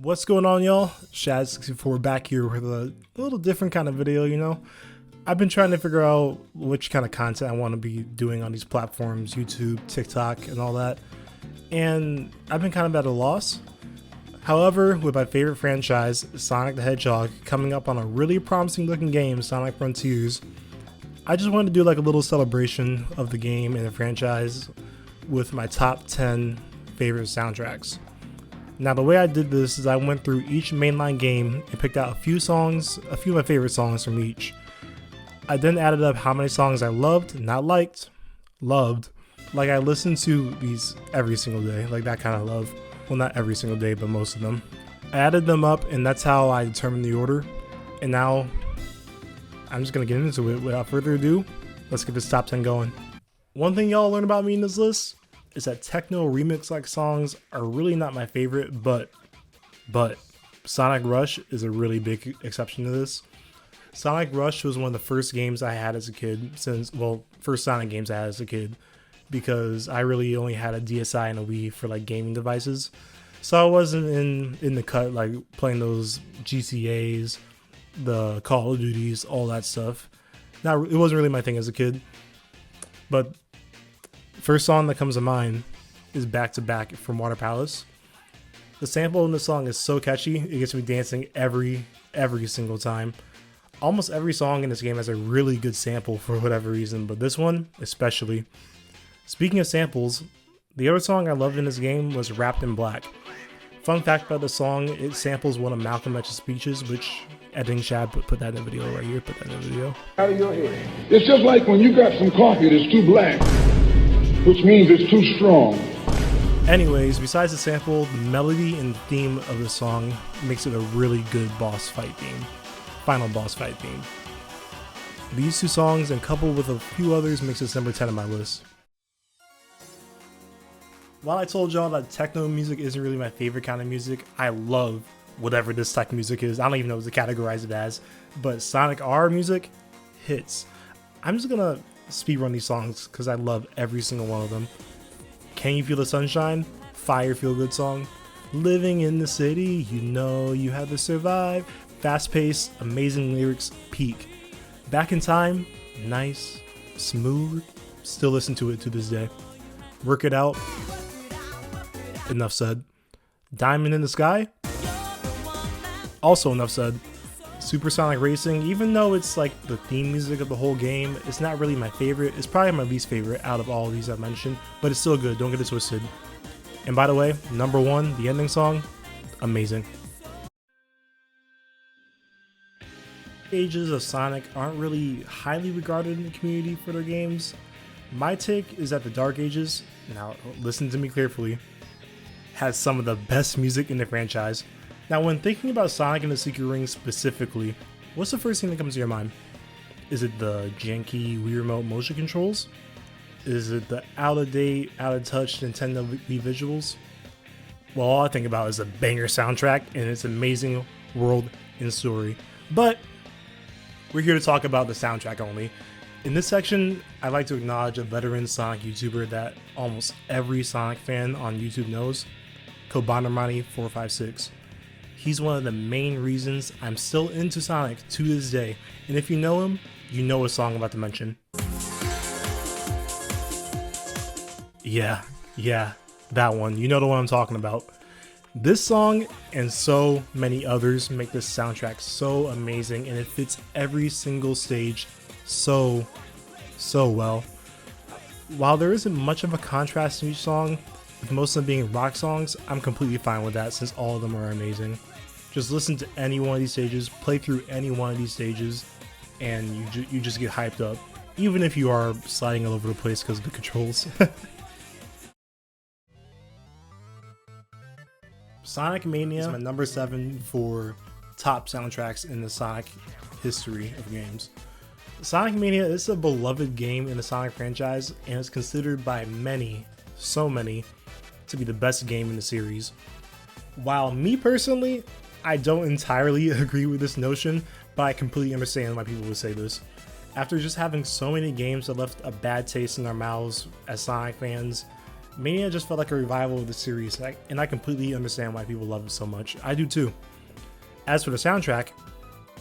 What's going on, y'all? Shad64 back here with a little different kind of video, I've been trying to figure out which kind of content I want to be doing on these platforms, YouTube, TikTok, and all that. And I've been kind of at a loss. However, with my favorite franchise, Sonic the Hedgehog, coming up on a really promising looking game, Sonic Frontiers, I just wanted to do like a little celebration of the game and the franchise with my top 10 favorite soundtracks. Now, the way I did this is I went through each mainline game and picked out a few of my favorite songs from each. I then added up how many songs I loved, not liked, loved. Like I listened to these every single day, like that kind of love. Well, not every single day, but most of them. I added them up and that's how I determined the order. And now I'm just gonna get into it. Without further ado, let's get this top 10 going. One thing y'all learn about me in this list is that techno remix like songs are really not my favorite, but Sonic Rush is a really big exception to this. Sonic Rush was one of the first games I had as a kid, first Sonic games I had as a kid, because I really only had a DSi and a Wii for like gaming devices. So I wasn't in the cut like playing those GTAs, the Call of Duties, all that stuff. It wasn't really my thing as a kid. But first song that comes to mind is Back to Back from Water Palace. The sample in the song is so catchy, it gets me dancing every single time. Almost every song in this game has a really good sample for whatever reason, but this one especially. Speaking of samples, the other song I loved in this game was Wrapped in Black. Fun fact about the song, it samples one of Malcolm X's speeches, which editing Shad put that in the video right here, put that in the video. Out of your head. It's just like when you got some coffee that's too black, which means it's too strong. Anyways, besides the sample, the melody and theme of the song makes it a really good boss fight theme. Final boss fight theme. These two songs and coupled with a few others makes this number 10 on my list. While I told y'all that techno music isn't really my favorite kind of music, I love whatever this type of music is. I don't even know what to categorize it as, but Sonic R music hits. I'm just gonna speedrun these songs because I love every single one of them. Can You Feel the Sunshine? Fire feel good song. Living in the City, you know you have to survive. Fast paced, amazing lyrics, peak. Back in Time, nice, smooth, still listen to it to this day. Work It Out, enough said. Diamond in the Sky, also enough said. Supersonic Racing, even though it's like the theme music of the whole game, it's not really my favorite. It's probably my least favorite out of all these I've mentioned, but it's still good, don't get it twisted. And by the way, number 1, the ending song, amazing. Ages of Sonic aren't really highly regarded in the community for their games. My take is that the Dark Ages, now listen to me carefully, has some of the best music in the franchise. Now when thinking about Sonic and the Secret Rings specifically, what's the first thing that comes to your mind? Is it the janky Wii Remote motion controls? Is it the out-of-date, out-of-touch Nintendo Wii visuals? Well, all I think about is a banger soundtrack and its amazing world and story. But we're here to talk about the soundtrack only. In this section, I'd like to acknowledge a veteran Sonic YouTuber that almost every Sonic fan on YouTube knows, Kobanamani456. He's one of the main reasons I'm still into Sonic to this day, and if you know him, you know a song I'm about to mention. Yeah, that one. You know the one I'm talking about. This song and so many others make this soundtrack so amazing, and it fits every single stage so well. While there isn't much of a contrast in each song, with most of them being rock songs, I'm completely fine with that since all of them are amazing. Just listen to any one of these stages, play through any one of these stages, and you just get hyped up, even if you are sliding all over the place because of the controls. Sonic Mania is my number 7 for top soundtracks in the Sonic history of games. Sonic Mania is a beloved game in the Sonic franchise and is considered by many, so many, to be the best game in the series. While me personally, I don't entirely agree with this notion, but I completely understand why people would say this. After just having so many games that left a bad taste in our mouths as Sonic fans, Mania just felt like a revival of the series, and I completely understand why people love it so much. I do too. As for the soundtrack,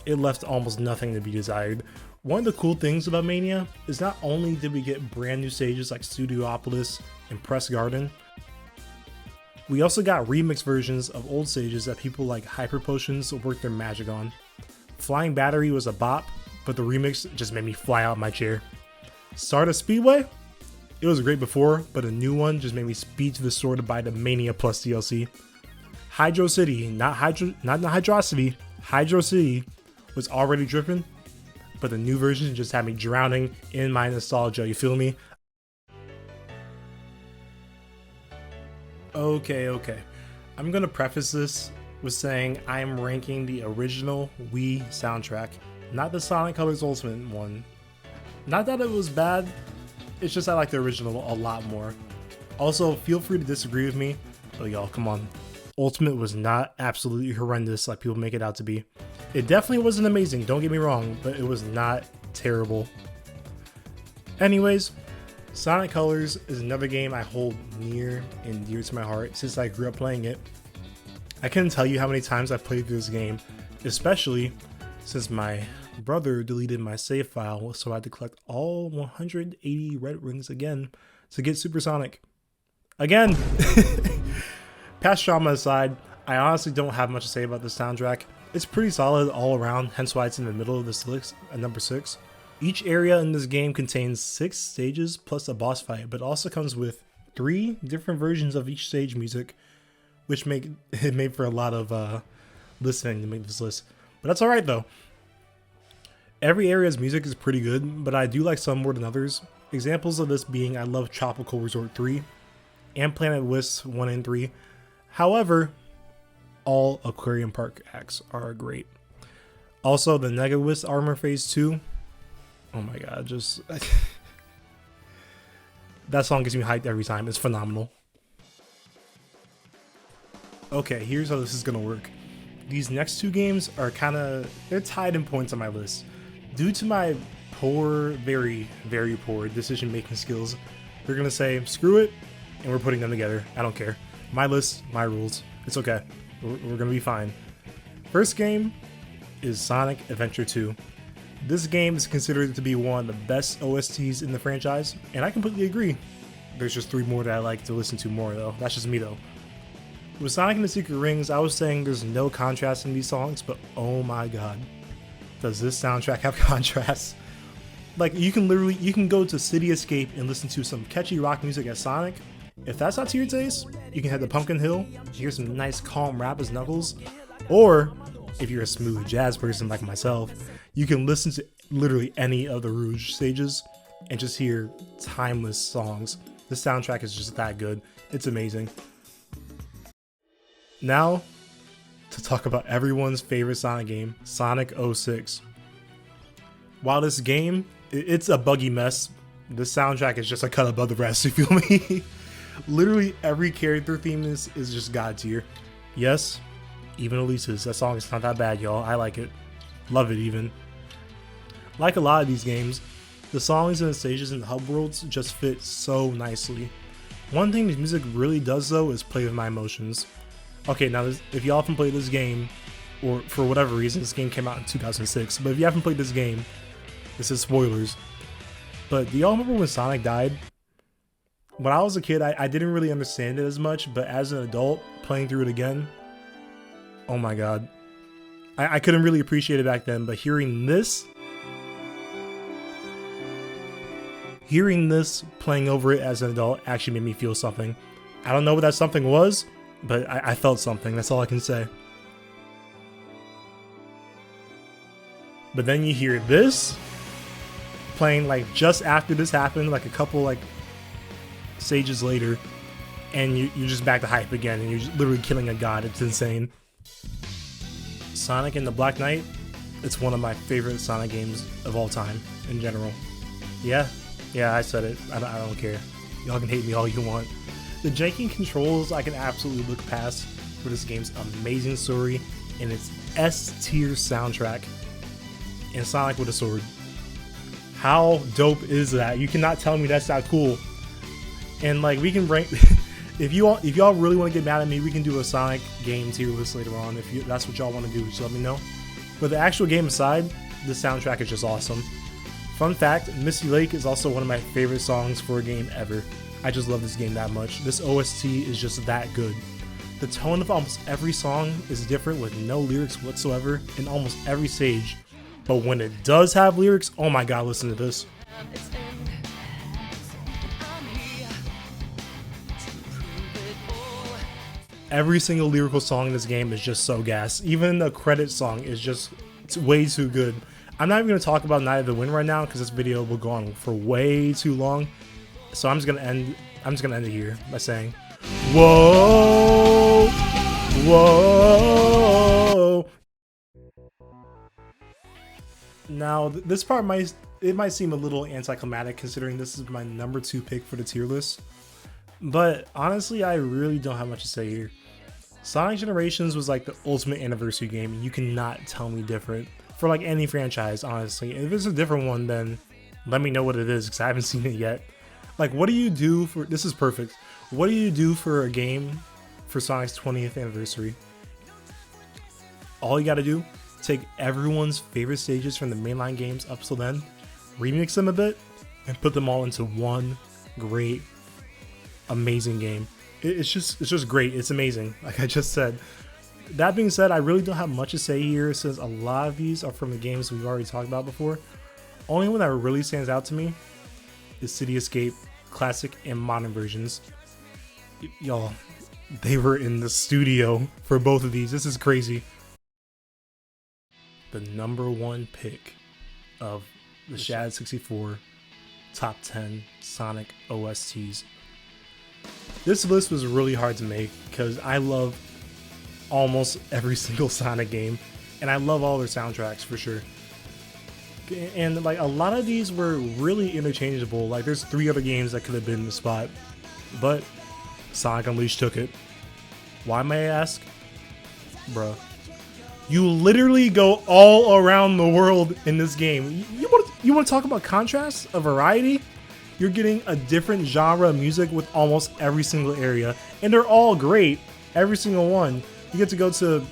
it left almost nothing to be desired. One of the cool things about Mania is not only did we get brand new stages like Studiopolis and Press Garden, we also got remix versions of old stages that people like Hyper Potions worked their magic on. Flying Battery was a bop, but the remix just made me fly out my chair. Stardust Speedway? It was great before, but a new one just made me speed to the store to buy the Mania Plus DLC. Hydro City, not Hydrocity, Hydro City was already dripping, but the new version just had me drowning in my nostalgia, you feel me? Okay. I'm gonna preface this with saying I am ranking the original Wii soundtrack, not the Sonic Colors Ultimate one. Not that it was bad, it's just I like the original a lot more. Also, feel free to disagree with me, but y'all, come on. Ultimate was not absolutely horrendous like people make it out to be. It definitely wasn't amazing, don't get me wrong, but it was not terrible. Anyways, Sonic Colors is another game I hold near and dear to my heart since I grew up playing it. I couldn't tell you how many times I played through this game, especially since my brother deleted my save file, so I had to collect all 180 red rings again to get Supersonic. Again! Past trauma aside, I honestly don't have much to say about this soundtrack. It's pretty solid all around, hence why it's in the middle of this list at number 6. Each area in this game contains 6 stages plus a boss fight, but also comes with 3 different versions of each stage music, which make it made for a lot of listening to make this list. But that's alright though. Every area's music is pretty good, but I do like some more than others. Examples of this being I love Tropical Resort 3 and Planet Wisp 1 and 3. However, all Aquarium Park acts are great. Also, the Nega Wisp Armor Phase 2. Oh my god, just... that song gets me hyped every time. It's phenomenal. Okay, here's how this is gonna work. These next 2 games are they're tied in points on my list. Due to my poor, very, very poor decision-making skills, we're gonna say, screw it, and we're putting them together. I don't care. My list, my rules. It's okay. We're gonna be fine. First game is Sonic Adventure 2. This game is considered to be one of the best OSTs in the franchise, and I completely agree. There's just 3 more that I like to listen to more though. That's just me though. With Sonic and the Secret Rings, I was saying there's no contrast in these songs, but oh my god, does this soundtrack have contrast? Like, you can go to City Escape and listen to some catchy rock music at Sonic. If that's not to your taste, you can head to Pumpkin Hill, hear some nice calm rap as Knuckles, or if you're a smooth jazz person like myself, you can listen to literally any of the Rouge stages and just hear timeless songs. The soundtrack is just that good. It's amazing. Now, to talk about everyone's favorite Sonic game, Sonic 06. While this game, it's a buggy mess, the soundtrack is just a cut above the rest, you feel me? Literally every character theme is just god tier. Yes, even Elise's. That song is not that bad, y'all. I like it. Love it even. Like a lot of these games, the songs and the stages in the hub worlds just fit so nicely. One thing this music really does though is play with my emotions. Okay, now if y'all haven't played this game, or for whatever reason, this game came out in 2006, but if you haven't played this game, this is spoilers. But do y'all remember when Sonic died? When I was a kid, I didn't really understand it as much, but as an adult, playing through it again, oh my god. I couldn't really appreciate it back then, but hearing this playing over it as an adult actually made me feel something. I don't know what that something was, but I felt something, that's all I can say. But then you hear this playing like just after this happened, like a couple like stages later, and you're just back to hype again, and you're just literally killing a god. It's insane. Sonic and the Black Knight, it's one of my favorite Sonic games of all time in general. Yeah, I said it. I don't care. Y'all can hate me all you want. The janky controls I can absolutely look past for this game's amazing story and its S-tier soundtrack. And Sonic with a sword. How dope is that? You cannot tell me that's not cool. And like we can rank if y'all really want to get mad at me, we can do a Sonic game tier list later on if that's what y'all want to do. So let me know. But the actual game aside, the soundtrack is just awesome. Fun fact, Misty Lake is also one of my favorite songs for a game ever. I just love this game that much. This OST is just that good. The tone of almost every song is different with no lyrics whatsoever in almost every stage. But when it does have lyrics, oh my god, listen to this. Every single lyrical song in this game is just so gas. Even the credit song is just way too good. I'm not even going to talk about Night of the Wind right now because this video will go on for way too long. So I'm just going to end it here by saying, whoa, whoa. Now, this part might seem a little anticlimactic considering this is my number 2 pick for the tier list. But honestly, I really don't have much to say here. Sonic Generations was like the ultimate anniversary game, and you cannot tell me different for like any franchise, honestly. If it's a different one, then let me know what it is because I haven't seen it yet. Like, what do you do for, this is perfect. What do you do for a game for Sonic's 20th anniversary? All you gotta do, take everyone's favorite stages from the mainline games up till then, remix them a bit, and put them all into one great, amazing game. It's just great. It's amazing, like I just said. That being said, I really don't have much to say here since a lot of these are from the games we've already talked about before. Only one that really stands out to me is City Escape Classic and Modern versions. Y'all, they were in the studio for both of these. This is crazy. The number 1 pick of the Shad 64 top 10 Sonic OSTs. This list was really hard to make because I love almost every single Sonic game, and I love all their soundtracks for sure. And like a lot of these were really interchangeable. Like there's 3 other games that could have been in the spot, but Sonic Unleashed took it. Why, may I ask? Bruh, you literally go all around the world in this game. You want to talk about contrast, a variety? You're getting a different genre of music with almost every single area, and they're all great, every single one. You get to go to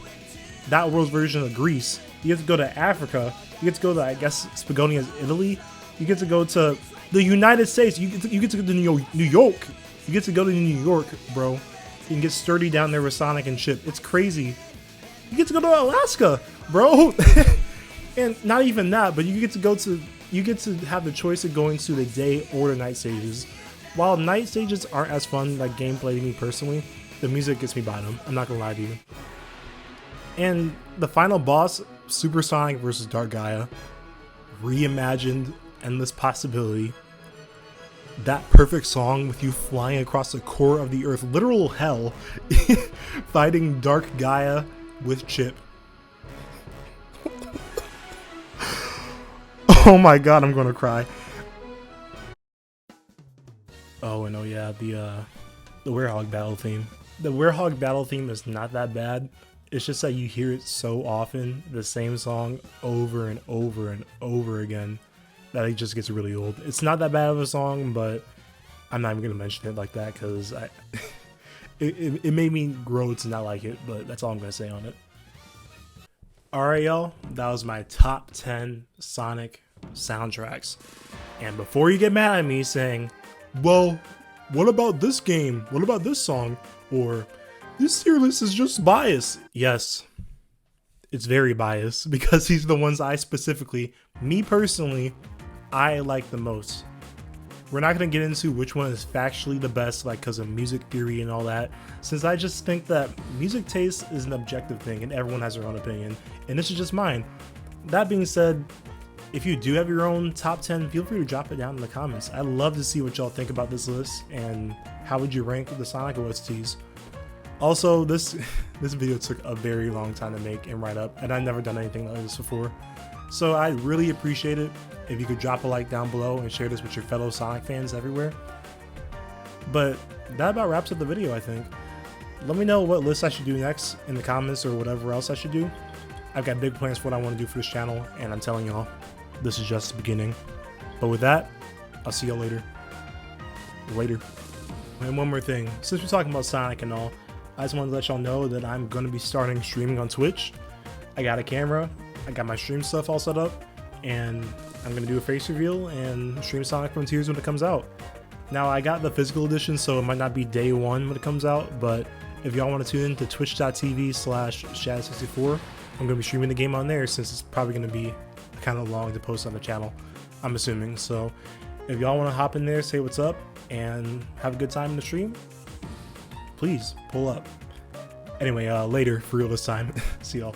that world's version of Greece. You get to go to Africa. You get to go to, I guess, Spagonia's Italy. You get to go to the United States. You get to go to New York. You get to go to New York, bro. You can get sturdy down there with Sonic and shit. It's crazy. You get to go to Alaska, bro. And not even that, but you get to have the choice of going to the day or the night stages. While night stages aren't as fun like gameplay to me personally, the music gets me by them. I'm not gonna lie to you. And the final boss, Super Sonic vs. Dark Gaia, reimagined, endless possibility. That perfect song with you flying across the core of the earth, literal hell, fighting Dark Gaia with Chip. Oh my god, I'm gonna cry. Oh, and oh yeah, the Werehog battle theme. The Werehog battle theme is not that bad. It's just that you hear it so often, the same song over and over and over again, that it just gets really old. It's not that bad of a song, but I'm not even gonna mention it like that because it made me grow to not like it, but that's all I'm gonna say on it. Alright y'all, that was my top 10 Sonic soundtracks. And before you get mad at me saying, well, what about this game? What about this song? Or this tier list is just biased. Yes, it's very biased because these are the ones I specifically, me personally, I like the most. We're not going to get into which one is factually the best, like because of music theory and all that, since I just think that music taste is an objective thing and everyone has their own opinion, and this is just mine. That being said, if you do have your own top 10, feel free to drop it down in the comments. I'd love to see what y'all think about this list and how would you rank the Sonic OSTs. Also, this video took a very long time to make and write up, and I've never done anything like this before. So I'd really appreciate it if you could drop a like down below and share this with your fellow Sonic fans everywhere. But that about wraps up the video, I think. Let me know what list I should do next in the comments or whatever else I should do. I've got big plans for what I want to do for this channel, and I'm telling y'all, this is just the beginning. But with that, I'll see y'all later. Later. And one more thing, since we're talking about Sonic and all, I just wanted to let y'all know that I'm going to be starting streaming on Twitch. I got a camera, I got my stream stuff all set up, and I'm going to do a face reveal and stream Sonic Frontiers when it comes out. Now, I got the physical edition, so it might not be day one when it comes out, but if y'all want to tune in to twitch.tv/Shad64, I'm going to be streaming the game on there since it's probably going to be kind of long to post on the channel, I'm assuming. So if y'all want to hop in there, say what's up, and have a good time in the stream, please pull up. Anyway, later for real this time. See y'all.